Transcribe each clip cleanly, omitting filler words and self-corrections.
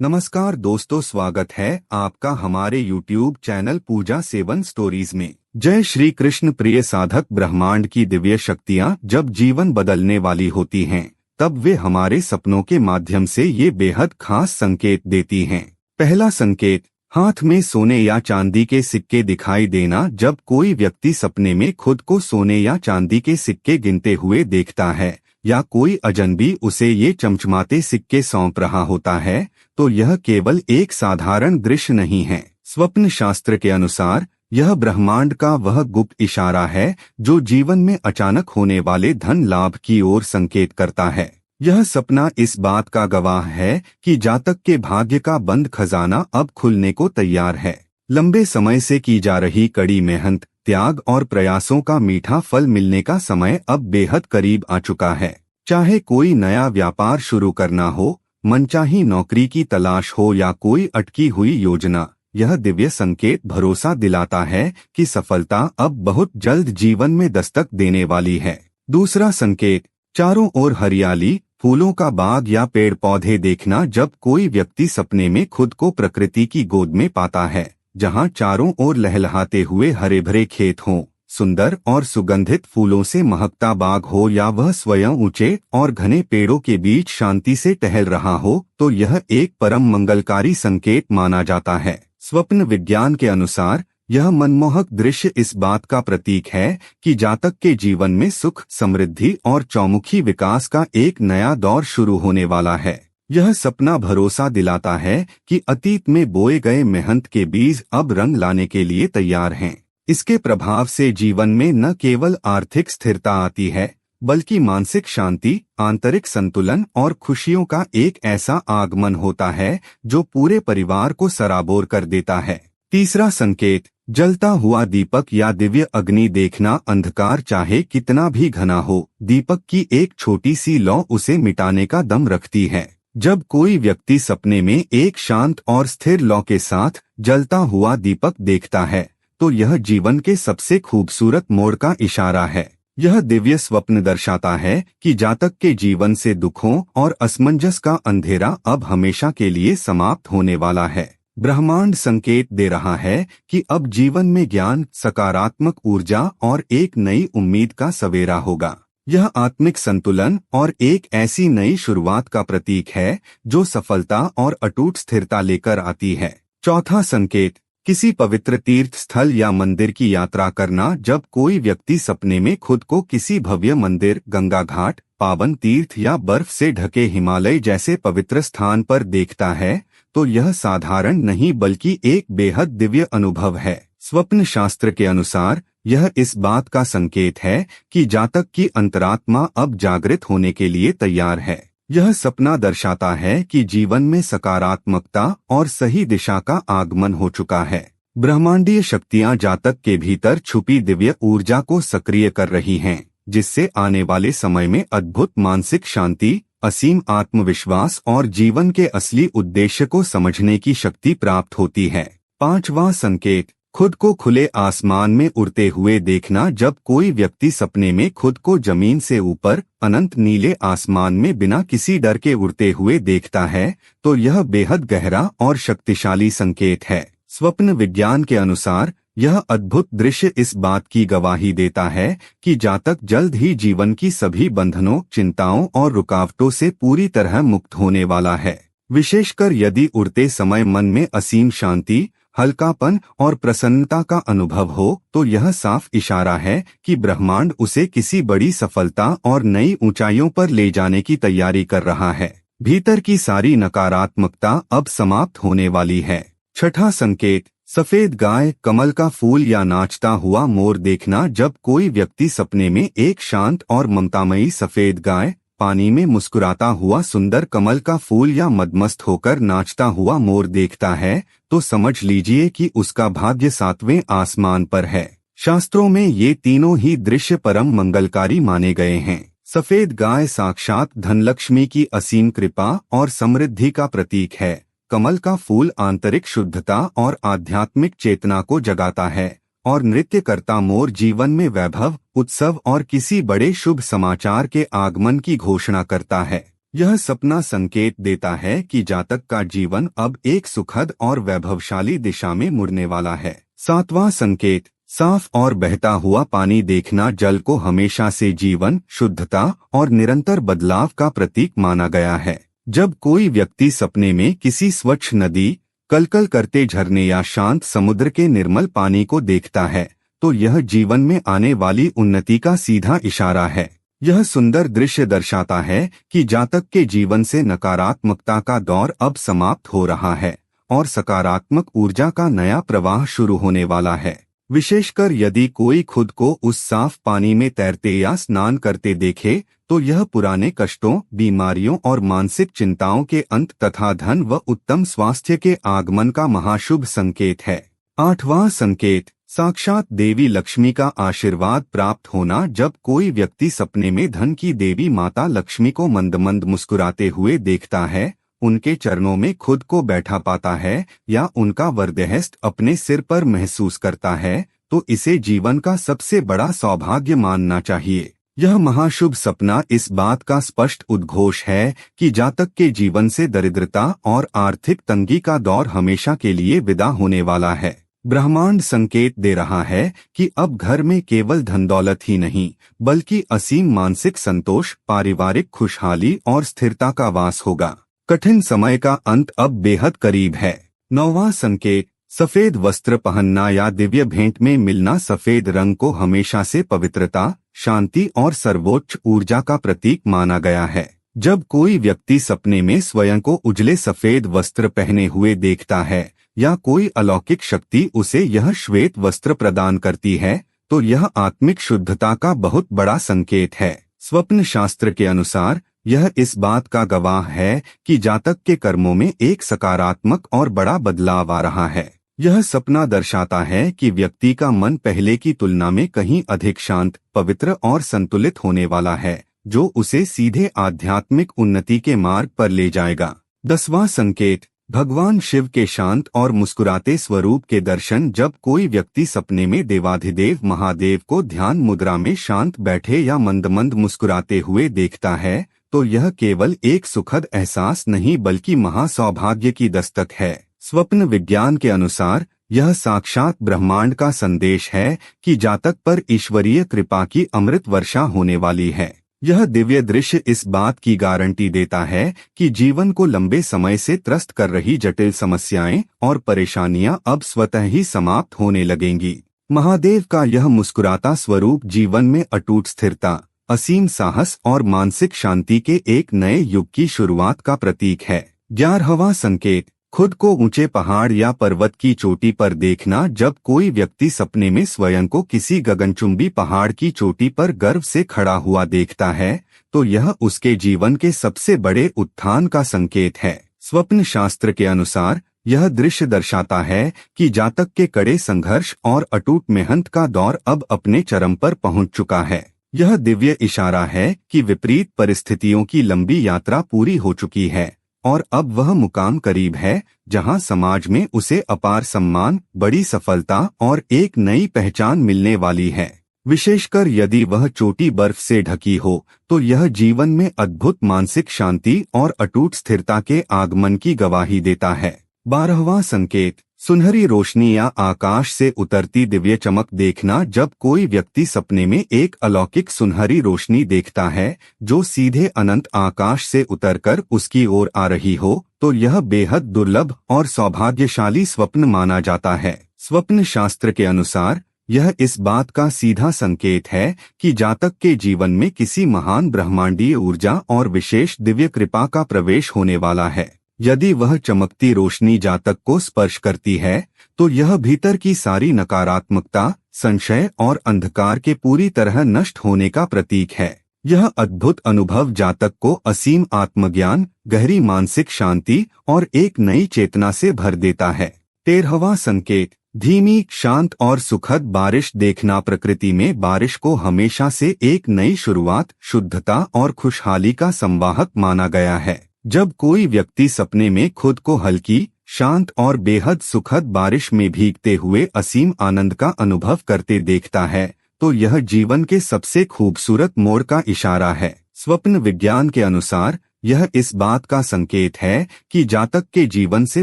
नमस्कार दोस्तों, स्वागत है आपका हमारे YouTube चैनल पूजा 7 स्टोरीज में। जय श्री कृष्ण। प्रिय साधक, ब्रह्मांड की दिव्य शक्तियाँ जब जीवन बदलने वाली होती हैं, तब वे हमारे सपनों के माध्यम से ये बेहद खास संकेत देती हैं। पहला संकेत, हाथ में सोने या चांदी के सिक्के दिखाई देना। जब कोई व्यक्ति सपने में खुद को सोने या चांदी के सिक्के गिनते हुए देखता है या कोई अजनबी उसे ये चमचमाते सिक्के सौंप रहा होता है, तो यह केवल एक साधारण दृश्य नहीं है। स्वप्न शास्त्र के अनुसार यह ब्रह्मांड का वह गुप्त इशारा है जो जीवन में अचानक होने वाले धन लाभ की ओर संकेत करता है। यह सपना इस बात का गवाह है कि जातक के भाग्य का बंद खजाना अब खुलने को तैयार है। लंबे समय से की जा रही कड़ी मेहनत, त्याग और प्रयासों का मीठा फल मिलने का समय अब बेहद करीब आ चुका है। चाहे कोई नया व्यापार शुरू करना हो, मनचाही नौकरी की तलाश हो या कोई अटकी हुई योजना, यह दिव्य संकेत भरोसा दिलाता है कि सफलता अब बहुत जल्द जीवन में दस्तक देने वाली है। दूसरा संकेत, चारों ओर हरियाली, फूलों का बाग या पेड़ पौधे देखना। जब कोई व्यक्ति सपने में खुद को प्रकृति की गोद में पाता है, जहां चारों ओर लहलहाते हुए हरे भरे खेत हों, सुंदर और सुगंधित फूलों से महकता बाग हो या वह स्वयं ऊंचे और घने पेड़ों के बीच शांति से टहल रहा हो, तो यह एक परम मंगलकारी संकेत माना जाता है। स्वप्न विज्ञान के अनुसार यह मनमोहक दृश्य इस बात का प्रतीक है कि जातक के जीवन में सुख, समृद्धि और चौमुखी विकास का एक नया दौर शुरू होने वाला है। यह सपना भरोसा दिलाता है कि अतीत में बोए गए मेहनत के बीज अब रंग लाने के लिए तैयार हैं। इसके प्रभाव से जीवन में न केवल आर्थिक स्थिरता आती है, बल्कि मानसिक शांति, आंतरिक संतुलन और खुशियों का एक ऐसा आगमन होता है जो पूरे परिवार को सराबोर कर देता है। तीसरा संकेत, जलता हुआ दीपक या दिव्य अग्नि देखना। अंधकार चाहे कितना भी घना हो, दीपक की एक छोटी सी लौ उसे मिटाने का दम रखती है। जब कोई व्यक्ति सपने में एक शांत और स्थिर लौ के साथ जलता हुआ दीपक देखता है, तो यह जीवन के सबसे खूबसूरत मोड़ का इशारा है। यह दिव्य स्वप्न दर्शाता है कि जातक के जीवन से दुखों और असमंजस का अंधेरा अब हमेशा के लिए समाप्त होने वाला है। ब्रह्मांड संकेत दे रहा है कि अब जीवन में ज्ञान, सकारात्मक ऊर्जा और एक नई उम्मीद का सवेरा होगा। यह आत्मिक संतुलन और एक ऐसी नई शुरुआत का प्रतीक है जो सफलता और अटूट स्थिरता लेकर आती है। चौथा संकेत, किसी पवित्र तीर्थ स्थल या मंदिर की यात्रा करना। जब कोई व्यक्ति सपने में खुद को किसी भव्य मंदिर, गंगा घाट, पावन तीर्थ या बर्फ से ढके हिमालय जैसे पवित्र स्थान पर देखता है, तो यह साधारण नहीं बल्कि एक बेहद दिव्य अनुभव है। स्वप्न शास्त्र के अनुसार यह इस बात का संकेत है कि जातक की अंतरात्मा अब जागृत होने के लिए तैयार है। यह सपना दर्शाता है कि जीवन में सकारात्मकता और सही दिशा का आगमन हो चुका है। ब्रह्मांडीय शक्तियां जातक के भीतर छुपी दिव्य ऊर्जा को सक्रिय कर रही हैं, जिससे आने वाले समय में अद्भुत मानसिक शांति, असीम आत्मविश्वास और जीवन के असली उद्देश्य को समझने की शक्ति प्राप्त होती है। पांचवां संकेत, खुद को खुले आसमान में उड़ते हुए देखना। जब कोई व्यक्ति सपने में खुद को जमीन से ऊपर अनंत नीले आसमान में बिना किसी डर के उड़ते हुए देखता है, तो यह बेहद गहरा और शक्तिशाली संकेत है। स्वप्न विज्ञान के अनुसार यह अद्भुत दृश्य इस बात की गवाही देता है कि जातक जल्द ही जीवन की सभी बंधनों, चिंताओं और रुकावटों से पूरी तरह मुक्त होने वाला है। विशेषकर यदि उड़ते समय मन में असीम शांति, हल्कापन और प्रसन्नता का अनुभव हो, तो यह साफ इशारा है कि ब्रह्मांड उसे किसी बड़ी सफलता और नई ऊंचाइयों पर ले जाने की तैयारी कर रहा है। भीतर की सारी नकारात्मकता अब समाप्त होने वाली है। छठा संकेत, सफेद गाय, कमल का फूल या नाचता हुआ मोर देखना। जब कोई व्यक्ति सपने में एक शांत और ममतामयी सफेद गाय, पानी में मुस्कुराता हुआ सुंदर कमल का फूल या मदमस्त होकर नाचता हुआ मोर देखता है, तो समझ लीजिए कि उसका भाग्य 7वें आसमान पर है। शास्त्रों में ये तीनों ही दृश्य परम मंगलकारी माने गए हैं। सफेद गाय साक्षात धनलक्ष्मी की असीम कृपा और समृद्धि का प्रतीक है। कमल का फूल आंतरिक शुद्धता और आध्यात्मिक चेतना को जगाता है और नृत्य करता मोर जीवन में वैभव, उत्सव और किसी बड़े शुभ समाचार के आगमन की घोषणा करता है। यह सपना संकेत देता है कि जातक का जीवन अब एक सुखद और वैभवशाली दिशा में मुड़ने वाला है। 7वां संकेत, साफ और बहता हुआ पानी देखना। जल को हमेशा से जीवन, शुद्धता और निरंतर बदलाव का प्रतीक माना गया है। जब कोई व्यक्ति सपने में किसी स्वच्छ नदी, कलकल करते झरने या शांत समुद्र के निर्मल पानी को देखता है, तो यह जीवन में आने वाली उन्नति का सीधा इशारा है। यह सुंदर दृश्य दर्शाता है कि जातक के जीवन से नकारात्मकता का दौर अब समाप्त हो रहा है और सकारात्मक ऊर्जा का नया प्रवाह शुरू होने वाला है। विशेषकर यदि कोई खुद को उस साफ पानी में तैरते या स्नान करते देखे, तो यह पुराने कष्टों, बीमारियों और मानसिक चिंताओं के अंत तथा धन व उत्तम स्वास्थ्य के आगमन का महाशुभ संकेत है। 8वां संकेत, साक्षात देवी लक्ष्मी का आशीर्वाद प्राप्त होना। जब कोई व्यक्ति सपने में धन की देवी माता लक्ष्मी को मंद मंद मुस्कुराते हुए देखता है, उनके चरणों में खुद को बैठा पाता है या उनका वरदहस्त अपने सिर पर महसूस करता है, तो इसे जीवन का सबसे बड़ा सौभाग्य मानना चाहिए। यह महाशुभ सपना इस बात का स्पष्ट उद्घोष है कि जातक के जीवन से दरिद्रता और आर्थिक तंगी का दौर हमेशा के लिए विदा होने वाला है। ब्रह्मांड संकेत दे रहा है कि अब घर में केवल धन दौलत ही नहीं, बल्कि असीम मानसिक संतोष, पारिवारिक खुशहाली और स्थिरता का वास होगा। कठिन समय का अंत अब बेहद करीब है। 9वां संकेत, सफेद वस्त्र पहनना या दिव्य भेंट में मिलना। सफेद रंग को हमेशा से पवित्रता, शांति और सर्वोच्च ऊर्जा का प्रतीक माना गया है। जब कोई व्यक्ति सपने में स्वयं को उजले सफेद वस्त्र पहने हुए देखता है या कोई अलौकिक शक्ति उसे यह श्वेत वस्त्र प्रदान करती है, तो यह आत्मिक शुद्धता का बहुत बड़ा संकेत है। स्वप्न शास्त्र के अनुसार यह इस बात का गवाह है कि जातक के कर्मों में एक सकारात्मक और बड़ा बदलाव आ रहा है। यह सपना दर्शाता है कि व्यक्ति का मन पहले की तुलना में कहीं अधिक शांत, पवित्र और संतुलित होने वाला है, जो उसे सीधे आध्यात्मिक उन्नति के मार्ग पर ले जाएगा। 10वां संकेत, भगवान शिव के शांत और मुस्कुराते स्वरूप के दर्शन। जब कोई व्यक्ति सपने में देवाधिदेव महादेव को ध्यान मुद्रा में शांत बैठे या मंद मंद मुस्कुराते हुए देखता है, तो यह केवल एक सुखद एहसास नहीं बल्कि महासौभाग्य की दस्तक है। स्वप्न विज्ञान के अनुसार यह साक्षात ब्रह्मांड का संदेश है कि जातक पर ईश्वरीय कृपा की अमृत वर्षा होने वाली है। यह दिव्य दृश्य इस बात की गारंटी देता है कि जीवन को लंबे समय से त्रस्त कर रही जटिल समस्याएं और परेशानियां अब स्वतः ही समाप्त होने लगेंगी। महादेव का यह मुस्कुराता स्वरूप जीवन में अटूट स्थिरता, असीम साहस और मानसिक शांति के एक नए युग की शुरुआत का प्रतीक है। 11वां संकेत, खुद को ऊंचे पहाड़ या पर्वत की चोटी पर देखना। जब कोई व्यक्ति सपने में स्वयं को किसी गगनचुंबी पहाड़ की चोटी पर गर्व से खड़ा हुआ देखता है, तो यह उसके जीवन के सबसे बड़े उत्थान का संकेत है। स्वप्न शास्त्र के अनुसार यह दृश्य दर्शाता है कि जातक के कड़े संघर्ष और अटूट मेहनत का दौर अब अपने चरम पर पहुंच चुका है। यह दिव्य इशारा है कि विपरीत परिस्थितियों की लंबी यात्रा पूरी हो चुकी है और अब वह मुकाम करीब है जहां समाज में उसे अपार सम्मान, बड़ी सफलता और एक नई पहचान मिलने वाली है। विशेषकर यदि वह चोटी बर्फ से ढकी हो, तो यह जीवन में अद्भुत मानसिक शांति और अटूट स्थिरता के आगमन की गवाही देता है। 12वां संकेत, सुनहरी रोशनी या आकाश से उतरती दिव्य चमक देखना। जब कोई व्यक्ति सपने में एक अलौकिक सुनहरी रोशनी देखता है जो सीधे अनंत आकाश से उतरकर उसकी ओर आ रही हो, तो यह बेहद दुर्लभ और सौभाग्यशाली स्वप्न माना जाता है। स्वप्न शास्त्र के अनुसार यह इस बात का सीधा संकेत है कि जातक के जीवन में किसी महान ब्रह्मांडीय ऊर्जा और विशेष दिव्य कृपा का प्रवेश होने वाला है। यदि वह चमकती रोशनी जातक को स्पर्श करती है, तो यह भीतर की सारी नकारात्मकता, संशय और अंधकार के पूरी तरह नष्ट होने का प्रतीक है। यह अद्भुत अनुभव जातक को असीम आत्मज्ञान, गहरी मानसिक शांति और एक नई चेतना से भर देता है। 13वां संकेत, धीमी, शांत और सुखद बारिश देखना। प्रकृति में बारिश को हमेशा से एक नई शुरुआत, शुद्धता और खुशहाली का संवाहक माना गया है। जब कोई व्यक्ति सपने में खुद को हल्की, शांत और बेहद सुखद बारिश में भीगते हुए असीम आनंद का अनुभव करते देखता है, तो यह जीवन के सबसे खूबसूरत मोड़ का इशारा है। स्वप्न विज्ञान के अनुसार यह इस बात का संकेत है कि जातक के जीवन से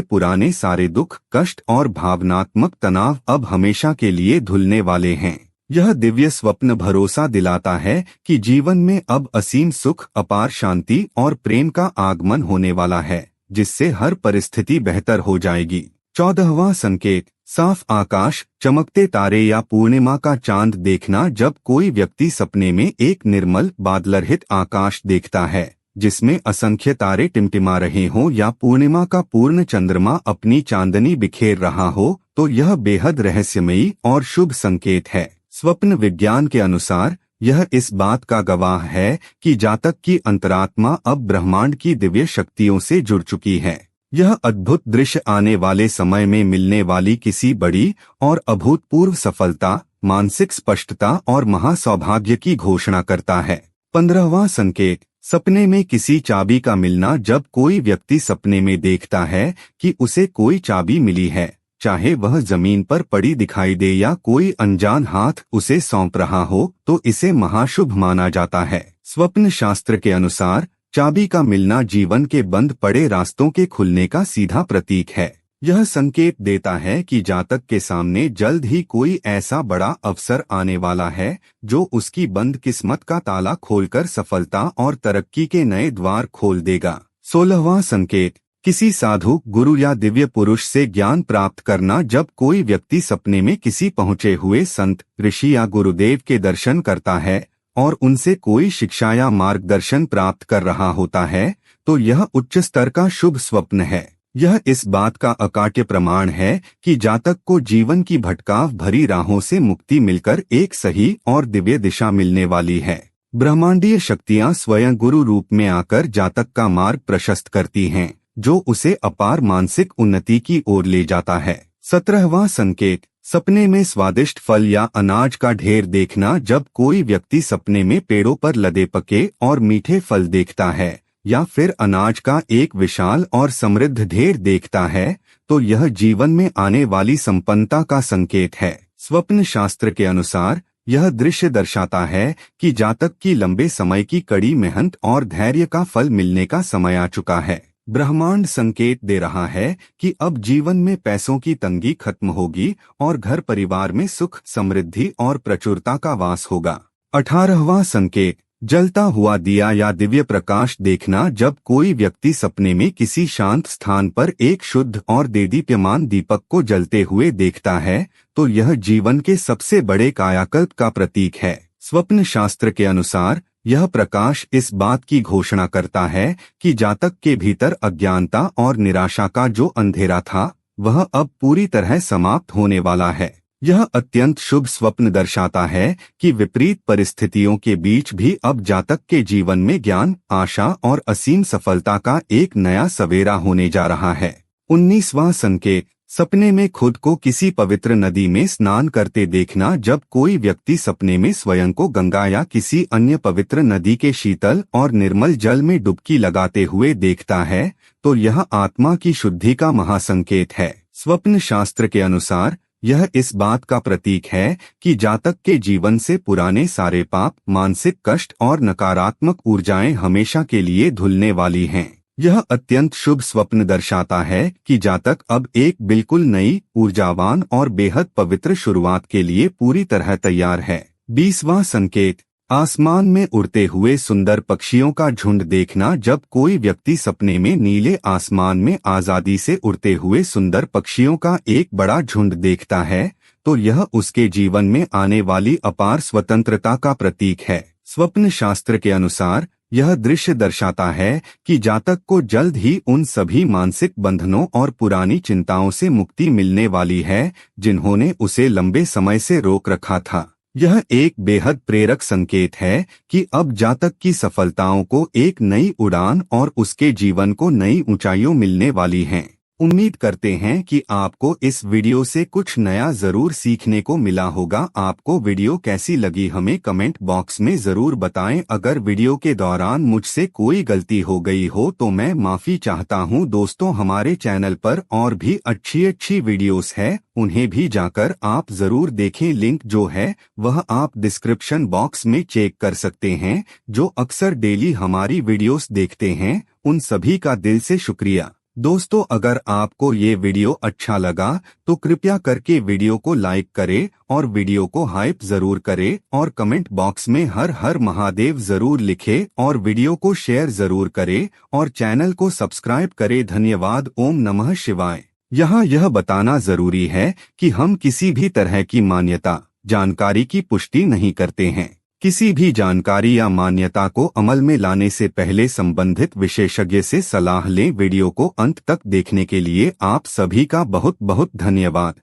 पुराने सारे दुख, कष्ट और भावनात्मक तनाव अब हमेशा के लिए धुलने वाले हैं। यह दिव्य स्वप्न भरोसा दिलाता है कि जीवन में अब असीम सुख, अपार शांति और प्रेम का आगमन होने वाला है, जिससे हर परिस्थिति बेहतर हो जाएगी। 14वां संकेत, साफ आकाश, चमकते तारे या पूर्णिमा का चांद देखना। जब कोई व्यक्ति सपने में एक निर्मल बादलरहित आकाश देखता है जिसमें असंख्य तारे टिमटिमा रहे हों या पूर्णिमा का पूर्ण चंद्रमा अपनी चांदनी बिखेर रहा हो, तो यह बेहद रहस्यमयी और शुभ संकेत है। स्वप्न विज्ञान के अनुसार यह इस बात का गवाह है कि जातक की अंतरात्मा अब ब्रह्मांड की दिव्य शक्तियों से जुड़ चुकी है। यह अद्भुत दृश्य आने वाले समय में मिलने वाली किसी बड़ी और अभूतपूर्व सफलता, मानसिक स्पष्टता और महासौभाग्य की घोषणा करता है। 15वां संकेत, सपने में किसी चाबी का मिलना। जब कोई व्यक्ति सपने में देखता है कि उसे कोई चाबी मिली है, चाहे वह जमीन पर पड़ी दिखाई दे या कोई अनजान हाथ उसे सौंप रहा हो, तो इसे महाशुभ माना जाता है। स्वप्न शास्त्र के अनुसार चाबी का मिलना जीवन के बंद पड़े रास्तों के खुलने का सीधा प्रतीक है। यह संकेत देता है कि जातक के सामने जल्द ही कोई ऐसा बड़ा अवसर आने वाला है जो उसकी बंद किस्मत का ताला खोलकर सफलता और तरक्की के नए द्वार खोल देगा। 16वां संकेत, किसी साधु, गुरु या दिव्य पुरुष से ज्ञान प्राप्त करना। जब कोई व्यक्ति सपने में किसी पहुंचे हुए संत, ऋषि या गुरुदेव के दर्शन करता है और उनसे कोई शिक्षा या मार्गदर्शन प्राप्त कर रहा होता है, तो यह उच्च स्तर का शुभ स्वप्न है। यह इस बात का अकाट्य प्रमाण है कि जातक को जीवन की भटकाव भरी राहों से मुक्ति मिलकर एक सही और दिव्य दिशा मिलने वाली है। ब्रह्मांडीय शक्तियां स्वयं गुरु रूप में आकर जातक का मार्ग प्रशस्त करती हैं, जो उसे अपार मानसिक उन्नति की ओर ले जाता है। 17वां संकेत, सपने में स्वादिष्ट फल या अनाज का ढेर देखना। जब कोई व्यक्ति सपने में पेड़ों पर लदे पके और मीठे फल देखता है या फिर अनाज का एक विशाल और समृद्ध ढेर देखता है, तो यह जीवन में आने वाली संपन्नता का संकेत है। स्वप्न शास्त्र के अनुसार यह दृश्य दर्शाता है कि जातक की लंबे समय की कड़ी मेहनत और धैर्य का फल मिलने का समय आ चुका है। ब्रह्मांड संकेत दे रहा है कि अब जीवन में पैसों की तंगी खत्म होगी और घर परिवार में सुख, समृद्धि और प्रचुरता का वास होगा। 18वां संकेत, जलता हुआ दिया या दिव्य प्रकाश देखना। जब कोई व्यक्ति सपने में किसी शांत स्थान पर एक शुद्ध और देदीप्यमान दीपक को जलते हुए देखता है, तो यह जीवन के सबसे बड़े कायाकल्प का प्रतीक है। स्वप्न शास्त्र के अनुसार यह प्रकाश इस बात की घोषणा करता है कि जातक के भीतर अज्ञानता और निराशा का जो अंधेरा था, वह अब पूरी तरह समाप्त होने वाला है। यह अत्यंत शुभ स्वप्न दर्शाता है कि विपरीत परिस्थितियों के बीच भी अब जातक के जीवन में ज्ञान, आशा और असीम सफलता का एक नया सवेरा होने जा रहा है। 19वां संकेत, सपने में खुद को किसी पवित्र नदी में स्नान करते देखना। जब कोई व्यक्ति सपने में स्वयं को गंगा या किसी अन्य पवित्र नदी के शीतल और निर्मल जल में डुबकी लगाते हुए देखता है, तो यह आत्मा की शुद्धि का महासंकेत है। स्वप्न शास्त्र के अनुसार यह इस बात का प्रतीक है कि जातक के जीवन से पुराने सारे पाप, मानसिक कष्ट और नकारात्मक ऊर्जाएं हमेशा के लिए धुलने वाली हैं। यह अत्यंत शुभ स्वप्न दर्शाता है कि जातक अब एक बिल्कुल नई, ऊर्जावान और बेहद पवित्र शुरुआत के लिए पूरी तरह तैयार है। 20वां संकेत, आसमान में उड़ते हुए सुंदर पक्षियों का झुंड देखना। जब कोई व्यक्ति सपने में नीले आसमान में आजादी से उड़ते हुए सुंदर पक्षियों का एक बड़ा झुंड देखता है, तो यह उसके जीवन में आने वाली अपार स्वतंत्रता का प्रतीक है। स्वप्न शास्त्र के अनुसार यह दृश्य दर्शाता है कि जातक को जल्द ही उन सभी मानसिक बंधनों और पुरानी चिंताओं से मुक्ति मिलने वाली है जिन्होंने उसे लंबे समय से रोक रखा था। यह एक बेहद प्रेरक संकेत है कि अब जातक की सफलताओं को एक नई उड़ान और उसके जीवन को नई ऊंचाइयों मिलने वाली हैं। उम्मीद करते हैं कि आपको इस वीडियो से कुछ नया जरूर सीखने को मिला होगा। आपको वीडियो कैसी लगी हमें कमेंट बॉक्स में जरूर बताएं। अगर वीडियो के दौरान मुझसे कोई गलती हो गई हो तो मैं माफी चाहता हूं। दोस्तों, हमारे चैनल पर और भी अच्छी वीडियोस है, उन्हें भी जाकर आप जरूर देखें। लिंक जो है वह आप डिस्क्रिप्शन बॉक्स में चेक कर सकते हैं। जो अक्सर डेली हमारी वीडियोस देखते हैं उन सभी का दिल से शुक्रिया। दोस्तों, अगर आपको ये वीडियो अच्छा लगा तो कृपया करके वीडियो को लाइक करें और वीडियो को हाइप जरूर करें और कमेंट बॉक्स में हर हर महादेव जरूर लिखें और वीडियो को शेयर जरूर करें और चैनल को सब्सक्राइब करें। धन्यवाद। ओम नमः शिवाय। यहाँ यह बताना जरूरी है कि हम किसी भी तरह की मान्यता जानकारी की पुष्टि नहीं करते हैं। किसी भी जानकारी या मान्यता को अमल में लाने से पहले संबंधित विशेषज्ञ से सलाह लें। वीडियो को अंत तक देखने के लिए आप सभी का बहुत बहुत धन्यवाद।